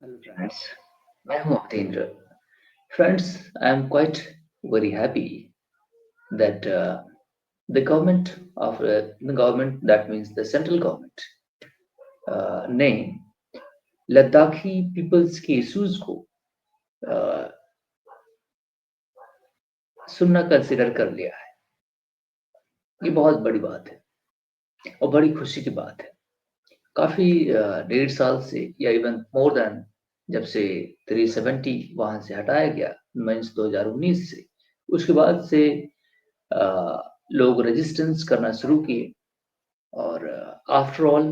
Hello friends, मैं हूँ अवधेंद्र. Friends, I am quite very happy that the government, that means the central government, ने Ladakhi peoples के issues को uh, सुनना consider कर लिया है. ये बहुत बड़ी बात है और बड़ी खुशी की बात है. काफी 1.5 साल से या इवन मोर देन जब से 370 वहां से हटाया गया मीन्स 2019 से, उसके बाद से लोग रेजिस्टेंस करना शुरू किए और आफ्टर ऑल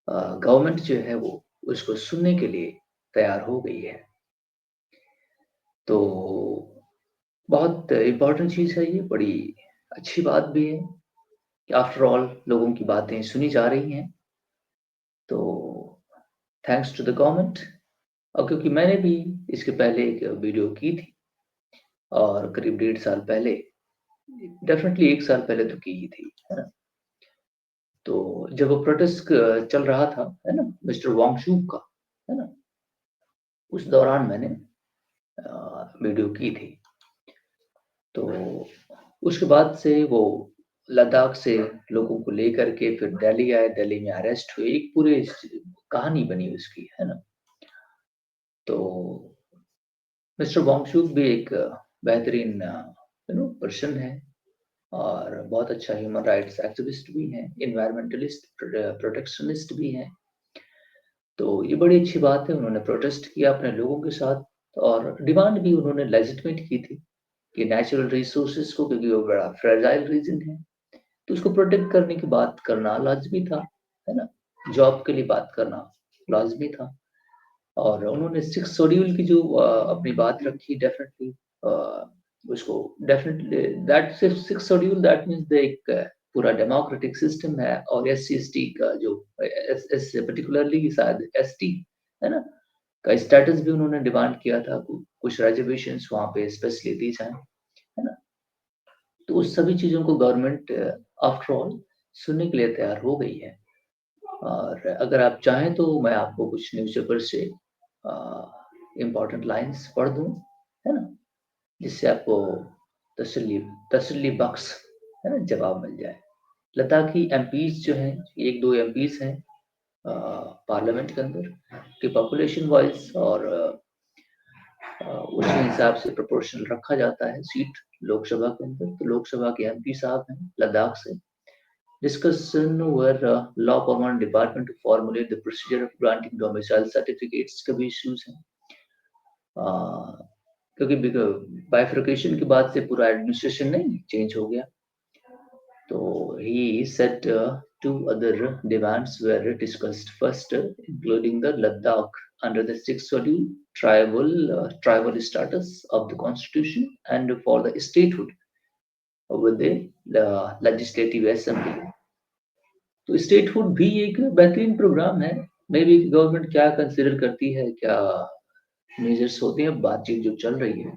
गवर्नमेंट जो है वो उसको सुनने के लिए तैयार हो गई है. तो बहुत इम्पोर्टेंट चीज़ है ये, बड़ी अच्छी बात भी है कि आफ्टर ऑल लोगों की बातें सुनी जा रही हैं. तो थैंक्स टू द गवर्नमेंट. और क्योंकि मैंने भी इसके पहले एक वीडियो की थी और करीब 1.5 साल पहले, डेफिनेटली 1 साल पहले तो की ही थी, है ना. तो जब वो प्रोटेस्ट चल रहा था, है ना, मिस्टर वांगचुक का, है ना, उस दौरान मैंने वीडियो की थी. तो उसके बाद से वो लद्दाख से लोगों को लेकर के फिर दिल्ली आए, दिल्ली में अरेस्ट हुए, एक पूरे कहानी बनी उसकी, है ना. तो मिस्टर वांगचुक भी एक बेहतरीन पर्सन है और बहुत अच्छा ह्यूमन राइट्स एक्टिविस्ट भी हैं, एनवायरमेंटलिस्ट, प्रोटेक्शनिस्ट भी हैं. तो ये बड़ी अच्छी बात है. उन्होंने प्रोटेस्ट किया अपने लोगों के साथ और डिमांड भी उन्होंने लेजिटिमेट की थी कि नेचुरल रिसोर्सेज को, क्योंकि वो बड़ा फ्रेजाइल रीजन है, तो उसको प्रोटेक्ट करने की बात करना लाजमी था, है ना. जॉब के लिए बात करना लाजमी था. और उन्होंने 6 शेड्यूल की जो अपनी बात रखी, डेफिनेटली उसको definitely that 6 schedule that means the एक पूरा डेमोक्रेटिक सिस्टम है. और SC/ST का जो पर्टिकुलरली शायद ST, है ना, का स्टेटस भी उन्होंने डिमांड किया था. कुछ रिजर्वेशंस वहाँ पे स्पेशली दी जाएं, है ना. तो उस सभी चीज़ों को गवर्नमेंट आफ्टर ऑल सुनने के लिए तैयार हो गई है. और अगर आप चाहें तो मैं आपको कुछ न्यूज़पेपर से इम्पोर्टेंट लाइंस पढ़ दूँ, है ना, जिससे आपको तसल्ली तसल्ली बख्श, है ना, जवाब मिल जाए. लद्दाखी MPs जो हैं, 1-2 MPs हैं पार्लियामेंट के अंदर, की पॉपुलेशन वाइज और उसके हिसाब से प्रोपोर्शनल रखा जाता है सीट लोकसभा के अंदर. तो लोकसभा के MP साहब हैं लद्दाख से. Discussion where law permanent department to formulate the procedure of granting domicile certificates का भी issues है. क्योंकि बाइफर्केशन के बाद से पूरा एडमिनिस्ट्रेशन नहीं चेंज हो गया. तो he said two other demands were discussed first, including the Ladakh under the sixth schedule tribal status of the constitution and for the statehood with the legislative assembly. तो statehood भी एक बेहतरीन programme है. May be government क्या consider करती है, क्या measures होते हैं, बातचीत जो चल रही है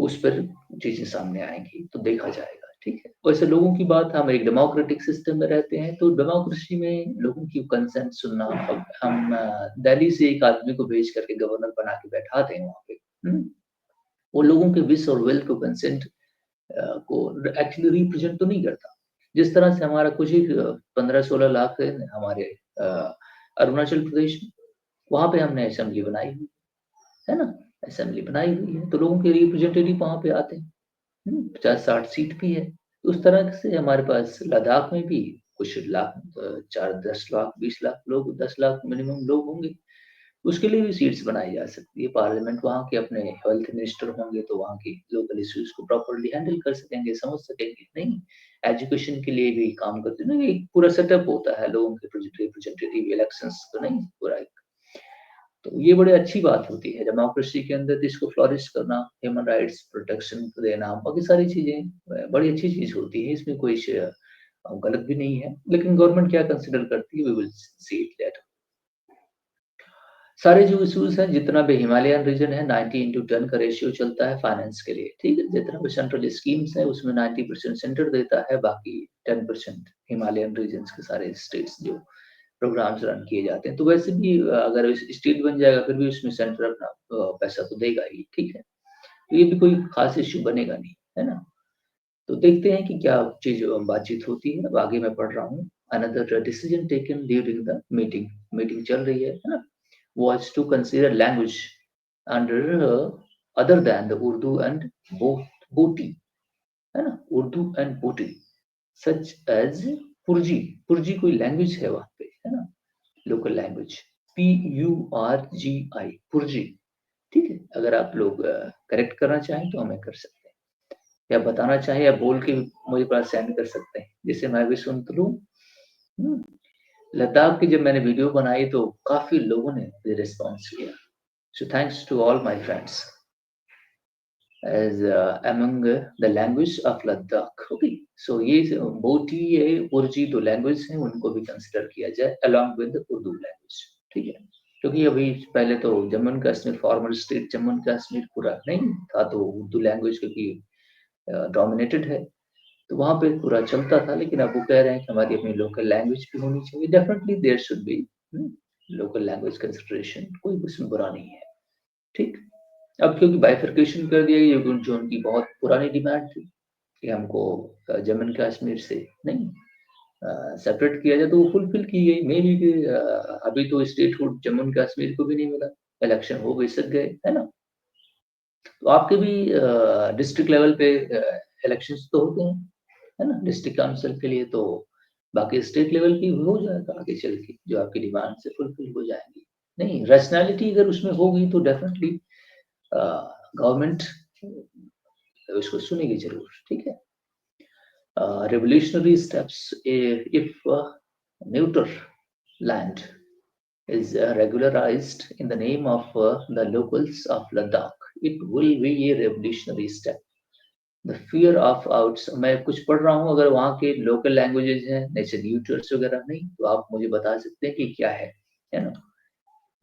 उस पर चीजें सामने आएंगी तो देखा जाएगा. ठीक है. वैसे लोगों की बात, हम एक डेमोक्रेटिक सिस्टम में रहते हैं तो डेमोक्रेसी में लोगों की कंसेंट सुनना. अब हम दिल्ली से एक आदमी को भेज करके गवर्नर बना के बैठा दें वहां पे, वो लोगों के विश और विल को कंसेंट को एक्चुअली रिप्रेजेंट तो नहीं करता. जिस तरह से हमारा कुछ ही 15-16 लाख है हमारे अरुणाचल प्रदेश में, वहां पे हमने असेंबली बनाई हुई है ना, असेंबली बनाई हुई है तो लोगों के रिप्रेजेंटेटिव वहां पे आते हैं. 50-60 सीट भी है. उस तरह से हमारे पास लद्दाख में भी कुछ लाख, 4-10 लाख, 20 लाख लोग, 10 लाख मिनिमम लोग होंगे. उसके लिए भी सीट्स बनाई जा सकती है. पार्लियामेंट वहाँ के अपने हेल्थ मिनिस्टर होंगे तो वहाँ की लोकल इश्यूज को प्रॉपर्ली हैंडल कर सकेंगे, समझ सकेंगे. नहीं, एजुकेशन के लिए भी काम करते हैं ना, एक पूरा सेटअप होता है लोगों के रिप्रेजेंटेटिव इलेक्शंस तो नहीं पूरा एक. तो ये बड़ी अच्छी बात होती है डेमोक्रेसी के अंदर. इसको फ्लोरिश करना, ह्यूमन राइट्स प्रोटेक्शन देना, बाकी सारी चीजें बड़ी अच्छी चीज होती है. इसमें कोई गलत भी नहीं है. लेकिन गवर्नमेंट क्या कंसिडर करती है, we will see it later. सारे जो इश्यूज हैं, जितना भी हिमालयन रीजन है 90:10 का रेशियो चलता है फाइनेंस के लिए. ठीक है. जितना भी सेंट्रल स्कीम्स है उसमें 90% सेंटर देता है, बाकी 10% हिमालयन रीजन के सारे स्टेट्स जो प्रोग्राम्स रन किए जाते हैं। तो वैसे भी अगर स्टेट बन जाएगा फिर भी उसमें सेंटर अपना पैसा तो देगा ही, ठीक है? तो ये भी कोई खास इश्यू बनेगा नहीं, है ना? तो देखते हैं कि क्या चीज़ बातचीत होती है। अब आगे मैं पढ़ रहा हूँ। Another decision taken during the meeting, meeting चल रही है ना? Was to consider language under other than the Urdu and Boti, है ना? उर्दू एंड बोटी सच एज पुरजी। पुरजी कोई लैंग्वेज है वहां पे, है ना? Local language, PURGI, पुरजी। ठीक है, अगर आप लोग करेक्ट करना चाहें तो हमें कर सकते हैं, या बताना चाहें या बोल के मुझे पास सेंड कर सकते हैं, जिससे मैं भी सुन तो लूँ। लद्दाख की जब मैंने वीडियो बनाई तो काफी लोगों ने रिस्पॉन्स किया। So thanks to all my friends as among the language of Ladakh. Okay, so ये बोटी है, उर्जी दो लैंग्वेज हैं, उनको भी कंसिडर किया जाए along with उर्दू लैंग्वेज, ठीक है? क्योंकि अभी पहले तो Jammu and Kashmir farmer state Jammu and Kashmir पूरा नहीं था, तो उर्दू लैंग्वेज क्योंकि डोमिनेटेड है तो वहाँ पे पूरा चलता था। लेकिन अब वो कह रहे हैं कि हमारी अपनी लोकल लैंग्वेज भी होनी चाहिए। Definitely there should be local language consideration, कोई उसमें बुरा नहीं है, ठीक? अब क्योंकि बाइफरकेशन कर दिया गया, जो उनकी बहुत पुरानी डिमांड थी कि हमको जम्मू एंड कश्मीर से नहीं सेपरेट किया जाए, तो वो फुलफिल की गई। मे बी कि अभी तो स्टेटहुड जम्मू एंड कश्मीर को भी नहीं मिला, इलेक्शन हो गए, सक गए, है ना? तो आपके भी डिस्ट्रिक्ट लेवल पे इलेक्शंस तो होते हैं, है ना? डिस्ट्रिक्ट काउंसिल के लिए, तो बाकी स्टेट लेवल की हो जाएगा आगे चल के, जो आपकी डिमांड से फुलफिल हो जाएंगी। नहीं, रैशनैलिटी अगर उसमें होगी तो डेफिनेटली गवर्नमेंट उसको सुनेगी जरूर, ठीक है? Revolutionary steps, if neuter land is regularized in the name of the locals of Ladakh, it will be a revolutionary step. The fear of outs, मैं कुछ पढ़ रहा हूँ, अगर वहाँ के लोकल लैंग्वेजेस हैं, नेचर न्यूटर्स वगैरह नहीं, तो आप मुझे बता सकते हैं कि क्या है ना?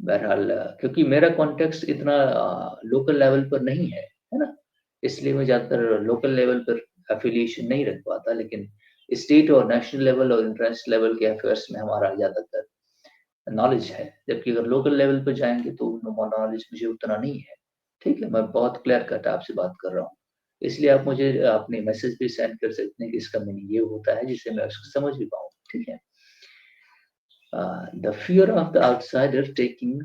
बहरहाल क्योंकि मेरा कॉन्टेक्स्ट इतना लोकल लेवल पर नहीं है ना? इसलिए मैं ज़्यादातर लोकल लेवल पर एफिलिएशन नहीं रख पाता, लेकिन स्टेट और नेशनल लेवल और इंटरनेशनल लेवल के अफेयर्स में हमारा ज़्यादातर नॉलेज है। जबकि अगर लोकल लेवल पर जाएँगे तो नॉलेज मुझे उतना नहीं है, ठीक है? मैं बहुत क्लियर कट आपसे बात कर रहा हूँ। इसलिए आप मुझे अपने मैसेज भी सेंड कर सकते हैं कि इसका मीनिंग ये होता है, जिससे मैं उसको समझ भी पाऊँ, ठीक है? The fear of the outsider taking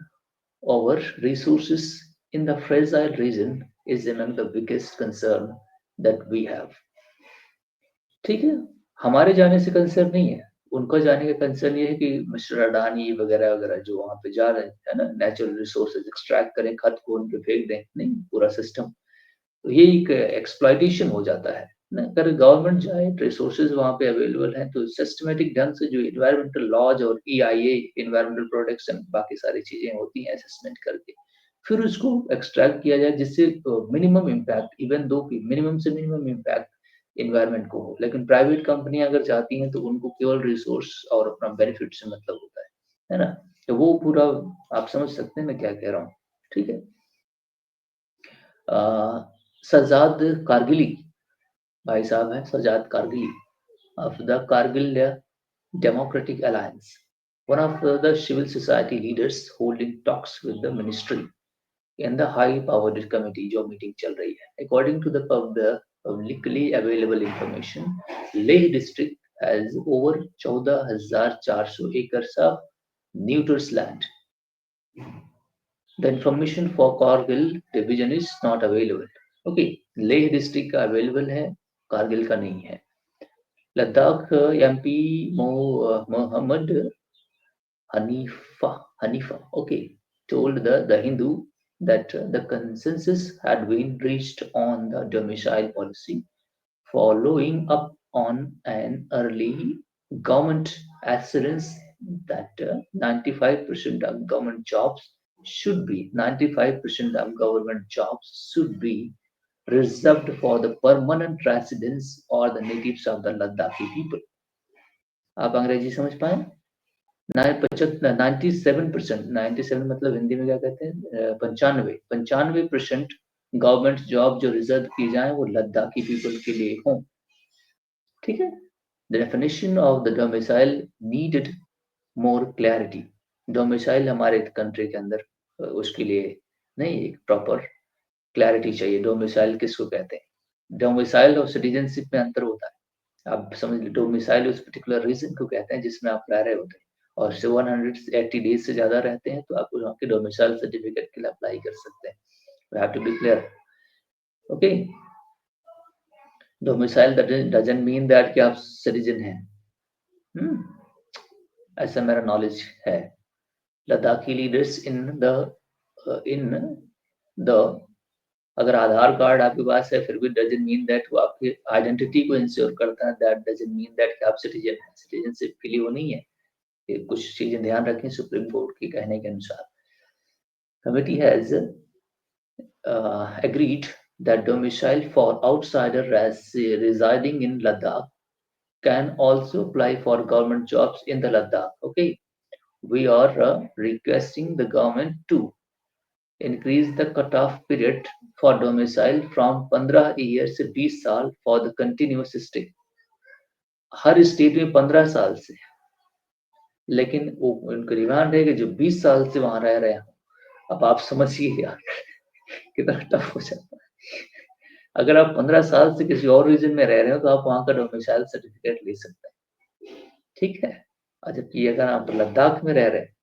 over resources in the fragile region is among the biggest concern that we have. ठीक है, हमारे जाने से कंसर्न नहीं है, उनका जाने का कंसर्न ये है कि मिस्टर अडानी वगैरह वगैरह जो वहां पे जा रहे हैं, है ना? नेचुरल रिसोर्सेज एक्सट्रैक्ट करें, खत को उनके फेंक दें, नहीं, पूरा सिस्टम तो ये एक एक्सप्लॉइटेशन हो जाता है ना? अगर गवर्नमेंट जाए, रिसोर्सेज वहाँ पे अवेलेबल हैं, तो सिस्टमैटिक ढंग से जो एनवायरमेंटल लॉज और EIA एनवायरमेंटल प्रोटेक्शन बाकी सारी चीजें होती हैं, असेसमेंट करके फिर उसको एक्सट्रैक्ट किया जाए, जिससे मिनिमम इम्पैक्ट, इवन दो की मिनिमम से मिनिमम इम्पैक्ट एनवायरमेंट को हो। लेकिन प्राइवेट कंपनियां अगर जाती हैं तो उनको केवल रिसोर्स और अपना बेनिफिट से मतलब होता है ना? तो वो पूरा आप समझ सकते हैं मैं क्या कह रहा हूँ, ठीक है? सजाद कारगिली भाई साहब हैं, Sajjad कारगिली of the Kargil Democratic Alliance, one of the civil society leaders holding talks with the ministry in the high powered committee जो मीटिंग चल रही है। According to the publicly available information, Leh district has over 14,400 acres of neuters land. The information for Kargil division is not available. Okay, Leh district का available है, कारगिल का नहीं है। Ladakh MP Mohammed Hanifa, okay, told the Hindu that the consensus had been reached on the domicile policy, following up on an early government assurance that 95% of government jobs 95% of government jobs should be reserved for the permanent residents or the natives of the Ladakhi people. आप अंग्रेजी समझ पाए? 97%, 97 मतलब हिंदी में क्या कहते हैं? 95% government job जो रिजर्व की जाए वो लद्दाखी पीपल के लिए हों, ठीक है? The definition of the domicile needed more clarity. Domicile हमारे कंट्री के अंदर उसके लिए नहीं, एक प्रॉपर क्लैरिटी चाहिए। डोमिसाइल किसको कहते हैं? डोमिसाइल और सिटीजनशिप में अंतर होता है। आप समझ लीजिए, डोमिसाइल उस पर्टिकुलर रीजन को कहते हैं जिसमें आप रह रहे होते हैं, और से 180 डेज से ज्यादा रहते हैं तो आप वहाँ के डोमिसाइल सर्टिफिकेट के लिए अप्लाई कर सकते हैं। We have to be clear. Okay. Domicile doesn't mean that कि आप सिटीजन हैं। ऐसा मेरा नॉलेज है। लद्दाखी लीडर्स इन द अगर आधार कार्ड आपके पास है फिर भी डजंट मीन दैट वो आपकी आइडेंटिटी को इंश्योर करता है। दैट डजंट मीन दैट कि आप सिटीजन हैं। सिटीजनशिप के लिए वो नहीं है। ये कुछ चीजें ध्यान रखें। सुप्रीम कोर्ट के कहने के अनुसार committee has agreed that domicile for outsider residing in Ladakh can also apply for government jobs in the Ladakh. Okay, we are requesting the government to increase the cutoff period for domicile from 15 years से 20 साल for the continuous stay. Her state में 15 साल से, लेकिन वो उनका demand है कि जो 20 साल से वहां रह रहे हैं। अब आप समझिए यार कितना टफ हो जाता है। अगर आप 15 साल से किसी और रीजन में रह रहे हो तो आप वहां का डोमिसाइल सर्टिफिकेट ले सकते हैं, ठीक है। और जबकि अगर आप लद्दाख में रह रहे हैं,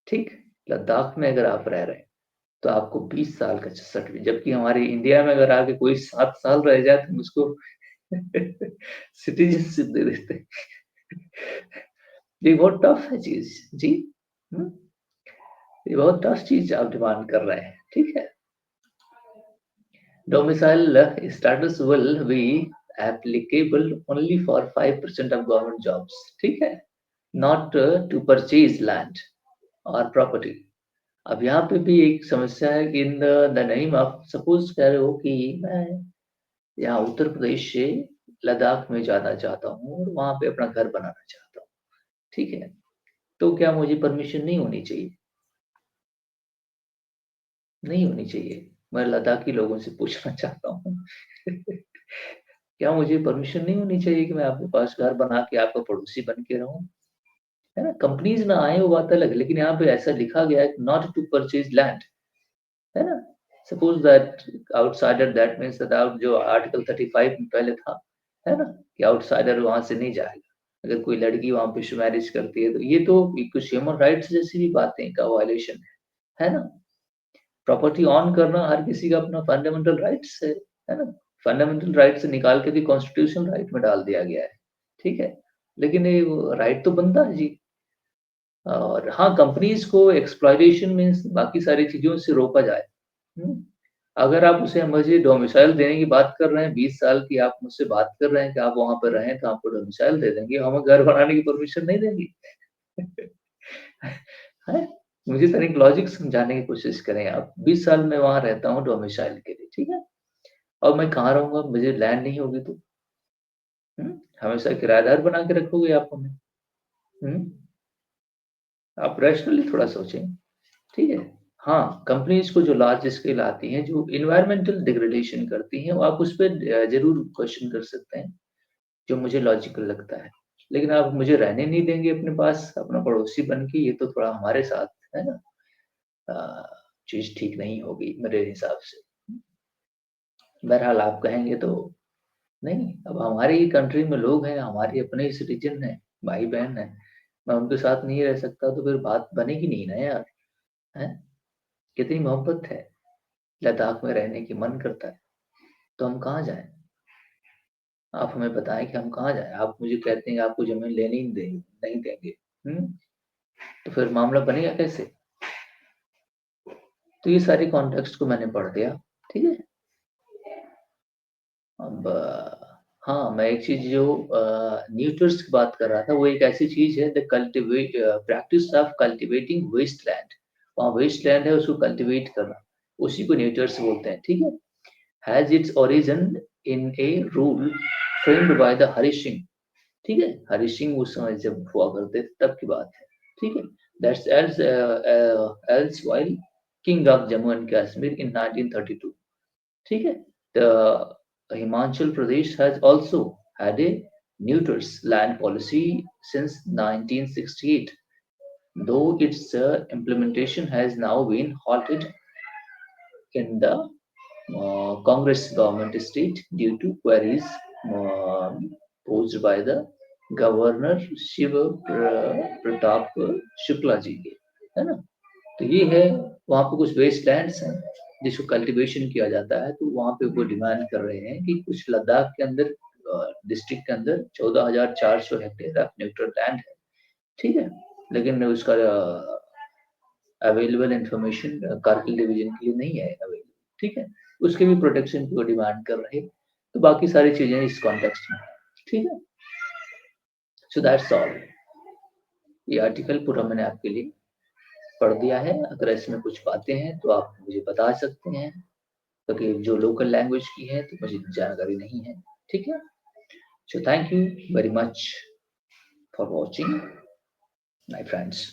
ठीक, लद्दाख में अगर आप रह रहे हैं तो आपको 20 साल का सर्टिफिकेट, जबकि हमारे इंडिया में अगर आके कोई 7 साल रह जाए तो उसको सिटीजनशिप दे देते हैं। ये बहुत टफ है चीज जी। ये बहुत टफ चीज आप डिमांड कर रहे हैं, ठीक है। Domicile status will be applicable only for 5% of government jobs, ठीक है, not to purchase land or property. अब यहाँ पे भी एक समस्या है कि in the name of, suppose कह रहे हो कि मैं यहाँ उत्तर प्रदेश से लद्दाख में जाना चाहता हूँ और वहां पे अपना घर बनाना चाहता हूँ, ठीक है, तो क्या मुझे परमिशन नहीं होनी चाहिए? नहीं होनी चाहिए। मैं लद्दाखी लोगों से पूछना चाहता हूँ क्या मुझे परमिशन नहीं होनी चाहिए कि मैं आपके पास घर बना के आपका पड़ोसी बन के रहूं? है ना, कंपनीज ना आए वो बात अलग, लेकिन यहाँ पे ऐसा लिखा गया है नॉट टू परचेज लैंड, है ना। Suppose that outsider, that means that जो आर्टिकल 35 में पहले था, है ना, कि आउटसाइडर वहां से नहीं जाएगा। अगर कोई लड़की वहां पे मैरिज करती है तो ये तो कुछ ह्यूमन राइट्स जैसी भी बातें का वायलेशन है ना। प्रॉपर्टी ऑन करना हर किसी का अपना फंडामेंटल राइट्स है ना। फंडामेंटल राइट से निकाल के भी कॉन्स्टिट्यूशनल राइट में डाल दिया गया है, ठीक है, लेकिन ये राइट तो बनता है जी। और हाँ, कंपनीज को एक्सप्लॉयटेशन मीन्स बाकी सारी चीजों से रोका जाए। अगर आप उसे मुझे डोमिसाइल देने की बात कर रहे हैं, 20 साल की आप मुझसे बात कर रहे हैं कि आप वहां पर रहें तो आपको डोमिसाइल दे देंगे, हमें घर बनाने की परमिशन नहीं देंगी है? मुझे तनिक लॉजिक समझाने की कोशिश करें आप। 20 साल मैं वहां रहता हूँ डोमिसाइल के लिए, ठीक है, और मैं कहाँ रहूंगा? मुझे लैंड नहीं होगी तो हमेशा किराएदार बना के रखोगे आप हमें? आप रैशनली थोड़ा सोचें, ठीक है। हाँ, कंपनीज को जो लार्ज स्केल आती हैं, जो इन्वायरमेंटल डिग्रेडेशन करती हैं, वो आप उस पर जरूर क्वेश्चन कर सकते हैं, जो मुझे लॉजिकल लगता है। लेकिन आप मुझे रहने नहीं देंगे अपने पास अपना पड़ोसी बन के, ये तो थोड़ा हमारे साथ है ना चीज ठीक नहीं होगी मेरे हिसाब से। बहरहाल आप कहेंगे तो नहीं, अब हमारी ही कंट्री में लोग हैं, हमारे अपने ही सिटीजन हैं, भाई बहन हैं, मैं उनके साथ नहीं रह सकता तो फिर बात बनेगी नहीं ना यार, है। कितनी मोहब्बत है, लद्दाख में रहने की मन करता है, तो हम कहाँ जाएं? आप हमें बताएं कि हम कहाँ जाएं। आप मुझे कहते हैं आपको जमीन लेने ही नहीं देंगे, तो फिर मामला बनेगा कैसे? तो ये सारे कॉन्टेक्स्ट को मैंने पढ़ दिया, ठीक है। अब हाँ, मैं एक चीज जो न्यूट्रस की बात कर रहा था, वो एक ऐसी चीज है, the cultivate practice of cultivating waste land. वहाँ वेस्ट लैंड है, उसको कल्टिवेट करना, उसी को न्यूट्रस बोलते हैं, ठीक है। Has its origin in a rule framed by the Hari Singh, ठीक है। हरि सिंह उस समय जब हुआ करते थे तब की बात है, ठीक है। That's else while king of Jammu and Kashmir in 1932, ठीक है। The Himachal Pradesh has also had a Neuter's land policy since 1968, though its implementation has now been halted in the Congress government state due to queries uh, posed by the governor Shiv Pratap Shukla ji के, है ना। तो ये है, वहाँ पे कुछ waste lands हैं जिसको कल्टीवेशन किया जाता है, तो वहाँ पे वो डिमांड कर रहे हैं कि कुछ लद्दाख के अंदर डिस्ट्रिक्ट के अंदर 14,400 हेक्टेयर ऑफ न्यूट्रल लैंड है, ठीक है, लेकिन उसका अवेलेबल इंफॉर्मेशन कारगिल डिवीजन के लिए नहीं है अवेलेबल, ठीक है, उसके भी प्रोटेक्शन की वो डिमांड कर रहे हैं। तो बाकी सारी चीजें इस कॉन्टेक्स्ट में, ठीक है। So that's all. ये आर्टिकल पूरा मैंने आपके लिए पढ़ दिया है। अगर इसमें कुछ बातें हैं तो आप मुझे बता सकते हैं, क्योंकि जो लोकल लैंग्वेज की है तो मुझे जानकारी नहीं है, ठीक है। So thank you very much for watching my friends.